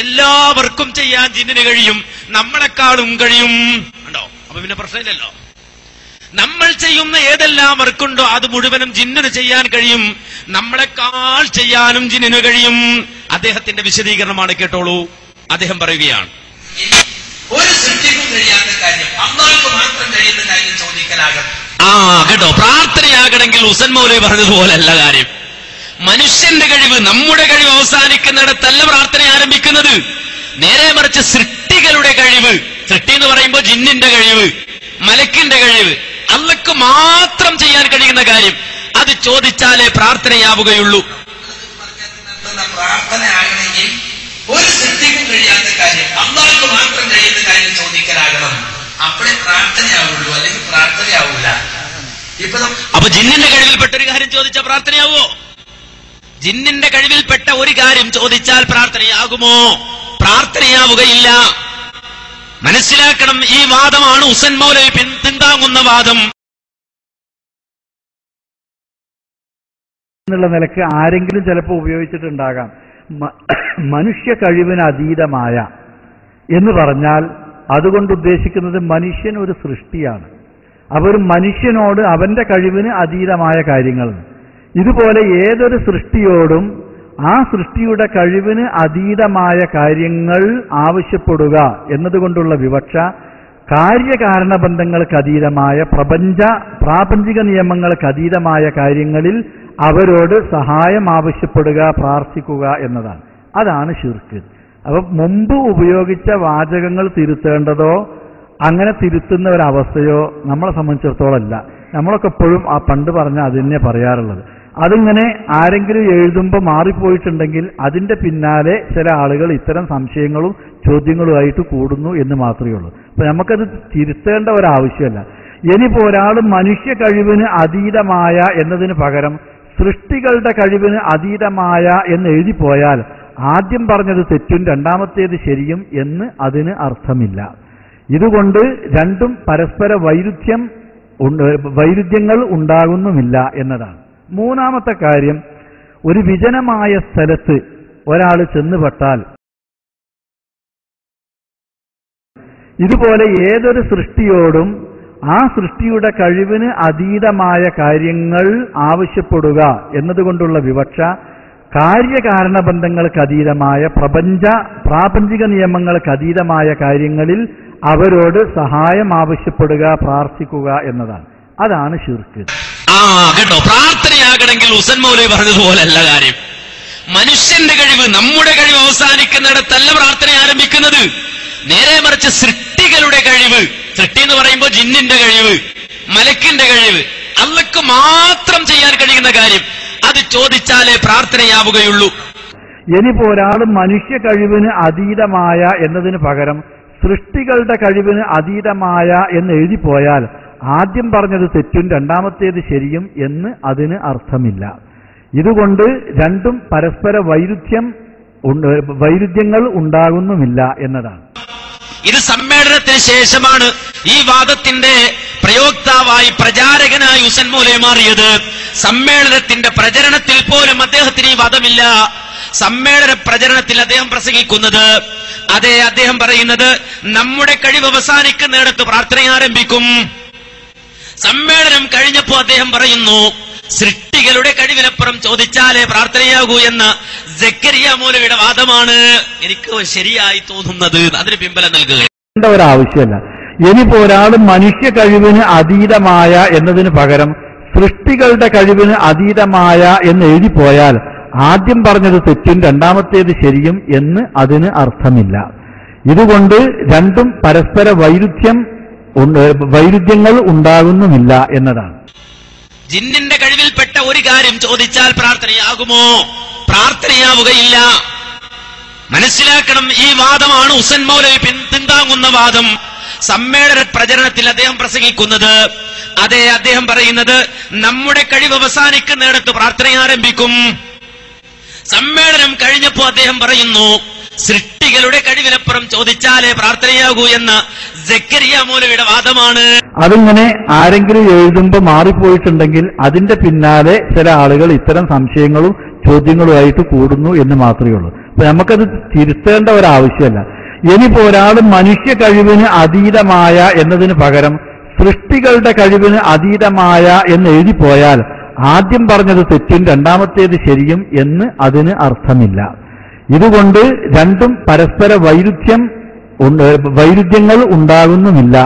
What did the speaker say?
എല്ലാവർക്കും ചെയ്യാൻ ജിന്നിന് കഴിയും, നമ്മളെക്കാളും കഴിയും. ഉണ്ടോ? അപ്പൊ പിന്നെ പ്രശ്നമില്ലല്ലോ. നമ്മൾ ചെയ്യുന്ന ഏതെല്ലാം വർക്കുണ്ടോ അത് മുഴുവനും ജിന്നിന് ചെയ്യാൻ കഴിയും, നമ്മളെക്കാൾ ചെയ്യാനും ജിന്നിന് കഴിയും. അദ്ദേഹത്തിന്റെ വിശദീകരണമാണ്, കേട്ടോളൂ. അദ്ദേഹം പറയുകയാണ്, ഒരു സൃഷ്ടിക്കും കഴിയാത്ത കാര്യം അല്ലാഹുവിന് മാത്രം കഴിയുന്ന കാര്യം ചോദിക്കലാകണം. കേട്ടോ, പ്രാർത്ഥനയാകണമെങ്കിൽ ഹുസൈൻ മൗലവി പറഞ്ഞതുപോലല്ല കാര്യം. മനുഷ്യന്റെ കഴിവ്, നമ്മുടെ കഴിവ് അവസാനിക്കുന്നിടത്തല്ല പ്രാർത്ഥന ആരംഭിക്കുന്നത്. നേരെ മറിച്ച് സൃഷ്ടികളുടെ കഴിവ്, സൃഷ്ടി എന്ന് പറയുമ്പോൾ ജിന്നിന്റെ കഴിവ്, മലക്കിന്റെ കഴിവ്, അള്ളക്ക് മാത്രം ചെയ്യാൻ കഴിയുന്ന കാര്യം അത് ചോദിച്ചാലേ പ്രാർത്ഥനയാവുകയുള്ളൂ. പ്രാർത്ഥനയാകണമെങ്കിൽ ഒരു സൃഷ്ടിക്കും കഴിയാത്ത കാര്യം അല്ലാഹുവിന് മാത്രം കഴിയുന്ന കാര്യം ചോദിക്കലാകണം. അപ്പോഴേ പ്രാർത്ഥനയാവുള്ളൂ, അല്ലെങ്കിൽ പ്രാർത്ഥനയാവൂല. അപ്പൊ ജിന്നിന്റെ കഴിവിൽപ്പെട്ട ഒരു കാര്യം ചോദിച്ചാൽ പ്രാർത്ഥനയാവോ? ജിന്നിന്റെ കഴിവിൽപ്പെട്ട ഒരു കാര്യം ചോദിച്ചാൽ പ്രാർത്ഥനയാകുമോ? പ്രാർത്ഥനയാവുകയില്ല. മനസ്സിലാക്കണം, ഈ വാദമാണ് ഹുസൈൻ മൗലവി പിന്താങ്ങുന്ന വാദം. എന്നുള്ള നിലക്ക് ആരെങ്കിലും ചിലപ്പോൾ ഉപയോഗിച്ചിട്ടുണ്ടാകാം. മനുഷ്യ കഴിവിന് അതീതമായ എന്ന് പറഞ്ഞാൽ അതുകൊണ്ട് ഉദ്ദേശിക്കുന്നത് മനുഷ്യൻ ഒരു സൃഷ്ടിയാണ്. അപ്പോൾ ഒരു മനുഷ്യനോട് അവന്റെ കഴിവിന് അതീതമായ കാര്യങ്ങൾ, ഇതുപോലെ ഏതൊരു സൃഷ്ടിയോടും ആ സൃഷ്ടിയുടെ കഴിവിന് അതീതമായ കാര്യങ്ങൾ ആവശ്യപ്പെടുക എന്നതുകൊണ്ടുള്ള വിവക്ഷ കാര്യകാരണബന്ധങ്ങൾക്ക് അതീതമായ പ്രാപഞ്ചിക നിയമങ്ങൾക്ക് അതീതമായ കാര്യങ്ങളിൽ അവരോട് സഹായം ആവശ്യപ്പെടുക, പ്രാർത്ഥിക്കുക എന്നതാണ്. അതാണ് ശിർക്ക്. അപ്പൊ മുമ്പ് ഉപയോഗിച്ച വാചകങ്ങൾ തിരുത്തേണ്ടതോ അങ്ങനെ തിരുത്തുന്ന ഒരവസ്ഥയോ നമ്മളെ സംബന്ധിച്ചിടത്തോളം അല്ല. നമ്മളൊക്കെ എപ്പോഴും ആ പണ്ട് പറഞ്ഞ അതിനെ പറയാറുള്ളത്. അതിങ്ങനെ ആരെങ്കിലും എഴുതുമ്പോൾ മാറിപ്പോയിട്ടുണ്ടെങ്കിൽ അതിന്റെ പിന്നാലെ ചില ആളുകൾ ഇത്തരം സംശയങ്ങളും ചോദ്യങ്ങളുമായിട്ട് കൂടുന്നു എന്ന് മാത്രമേ ഉള്ളൂ. അപ്പൊ നമുക്കത് തിരുത്തേണ്ട ഒരാവശ്യമല്ല. ഇനിയിപ്പോ ഒരാൾ മനുഷ്യ കഴിവിന് അതീതമായ എന്നതിന് പകരം സൃഷ്ടികളുടെ കഴിവിന് അതീതമായ എന്ന് എഴുതിപ്പോയാൽ ആദ്യം പറഞ്ഞത് തെറ്റും രണ്ടാമത്തേത് ശരിയും എന്ന് അതിന് അർത്ഥമില്ല. ഇതുകൊണ്ട് രണ്ടും പരസ്പര വൈരുദ്ധ്യങ്ങൾ ഉണ്ടാകുന്നുമില്ല എന്നതാണ്. മൂന്നാമത്തെ കാര്യം, ഒരു വിജനമായ സ്ഥലത്ത് ഒരാൾ ചെന്നുപെട്ടാൽ ഇതുപോലെ ഏതൊരു സൃഷ്ടിയോടും ആ സൃഷ്ടിയുടെ കഴിവിന് അതീതമായ കാര്യങ്ങൾ ആവശ്യപ്പെടുക എന്നതുകൊണ്ടുള്ള വിവക്ഷ കാര്യകാരണബന്ധങ്ങൾക്ക് അതീതമായ പ്രാപഞ്ചിക നിയമങ്ങൾക്ക് അതീതമായ കാര്യങ്ങളിൽ അവരോട് സഹായം ആവശ്യപ്പെടുക, പ്രാർത്ഥിക്കുക എന്നതാണ്. അതാണ് ശിർക്ക്. കേട്ടോ, പ്രാർത്ഥനയാകണമെങ്കിൽ ഹുസൈൻ മൗലവി പറഞ്ഞതുപോലല്ല കാര്യം. മനുഷ്യന്റെ കഴിവ്, നമ്മുടെ കഴിവ് അവസാനിക്കുന്നിടത്തല്ല പ്രാർത്ഥന ആരംഭിക്കുന്നത്. നേരെ മറിച്ച് സൃഷ്ടികളുടെ കഴിവ്, സൃഷ്ടി എന്ന് പറയുമ്പോൾ ജിന്നിന്റെ കഴിവ്, മലക്കിന്റെ കഴിവ്, അള്ളക്ക് മാത്രം ചെയ്യാൻ കഴിയുന്ന കാര്യം അത് ചോദിച്ചാലേ പ്രാർത്ഥനയാവുകയുള്ളൂ. ഇനിയിപ്പോ ഒരാൾ മനുഷ്യ കഴിവിന് അതീതമായ എന്നതിന് പകരം സൃഷ്ടികളുടെ കഴിവിന് അതീതമായ എന്ന് എഴുതിപ്പോയാൽ ആദ്യം പറഞ്ഞത് തെറ്റും രണ്ടാമത്തേത് ശരിയും എന്ന് അതിന് അർത്ഥമില്ല. ഇതുകൊണ്ട് രണ്ടും പരസ്പര വൈരുദ്ധ്യങ്ങൾ ഉണ്ടാകുന്നുമില്ല എന്നതാണ്. ഇത് സമ്മേളനത്തിന് ശേഷമാണ് ഈ വാദത്തിന്റെ പ്രയോക്താവായി പ്രചാരകനായി ഹുസൈൻ മൗലവി മാറിയത്. സമ്മേളനത്തിന്റെ പ്രചരണത്തിൽ പോലും അദ്ദേഹത്തിന് ഈ വാദമില്ല. സമ്മേളന പ്രചരണത്തിൽ അദ്ദേഹം പ്രസംഗിക്കുന്നത്, അദ്ദേഹം പറയുന്നത് നമ്മുടെ കഴിവ് അവസാനിക്കുന്നിടത്ത് പ്രാർത്ഥന ആരംഭിക്കും. സമ്മേളനം കഴിഞ്ഞപ്പോ അദ്ദേഹം പറയുന്നു, സൃഷ്ടികളുടെ കഴിവിനപ്പുറം ചോദിച്ചാലേ പ്രാർത്ഥനയാകൂ എന്ന സക്കരിയ മൗലവിയുടെ വാദമാണ് എനിക്ക് ശരിയായി തോന്നുന്നത്. അതിന് പിൻബലം നൽകുക ഒരാവശ്യമല്ല. ഇനിയിപ്പോ ഒരാൾ മനുഷ്യ കഴിവിന് അതീതമായ എന്നതിന് പകരം സൃഷ്ടികളുടെ കഴിവിന് അതീതമായ എന്ന് എഴുതിപ്പോയാൽ ആദ്യം പറഞ്ഞത് തെറ്റും രണ്ടാമത്തേത് ശരിയും എന്ന് അതിന് അർത്ഥമില്ല. ഇതുകൊണ്ട് രണ്ടും പരസ്പര വൈരുദ്ധ്യങ്ങൾ ഉണ്ടാകുന്നുമില്ല എന്നതാണ്. ജിന്നിന്റെ കഴിവിൽപ്പെട്ട ഒരു കാര്യം ചോദിച്ചാൽ പ്രാർത്ഥനയാകുമോ? പ്രാർത്ഥനയാവുകയില്ല. മനസ്സിലാക്കണം, ഈ വാദമാണ് ഹുസൈൻ മൗലവി പിന്താങ്ങുന്ന വാദം. സമ്മേളന പ്രചരണത്തിൽ അദ്ദേഹം പ്രസംഗിക്കുന്നത്, അദ്ദേഹം പറയുന്നത് നമ്മുടെ കഴിവ് അവസാനിക്കുന്നിടത്ത് പ്രാർത്ഥന ആരംഭിക്കും. സമ്മേളനം കഴിഞ്ഞപ്പോ അദ്ദേഹം പറയുന്നു, സൃഷ്ടികളുടെ കഴിവിനപ്പുറം ചോദിച്ചാലേ പ്രാർത്ഥനയാകൂ എന്ന സക്കരിയ മൗലവിയുടെ വാദമാണ്. അതിങ്ങനെ ആരെങ്കിലും എഴുതുമ്പോൾ മാറിപ്പോയിട്ടുണ്ടെങ്കിൽ അതിന്റെ പിന്നാലെ ചില ആളുകൾ ഇത്തരം സംശയങ്ങളും ചോദ്യങ്ങളുമായിട്ട് കൂടുന്നു എന്ന് മാത്രമേ ഉള്ളൂ. അപ്പൊ നമുക്കത് തിരുത്തേണ്ട ഒരാവശ്യമല്ല. ഇനിയിപ്പോ ഒരാൾ മനുഷ്യ കഴിവിന് അതീതമായ എന്നതിന് പകരം സൃഷ്ടികളുടെ കഴിവിന് അതീതമായ എന്ന് എഴുതിപ്പോയാൽ ആദ്യം പറഞ്ഞത് തെറ്റും രണ്ടാമത്തേത് ശരിയും എന്ന് അതിന് അർത്ഥമില്ല. ഇതുകൊണ്ട് രണ്ടും പരസ്പര വൈരുദ്ധ്യങ്ങൾ ഉണ്ടാകുന്നുമില്ല.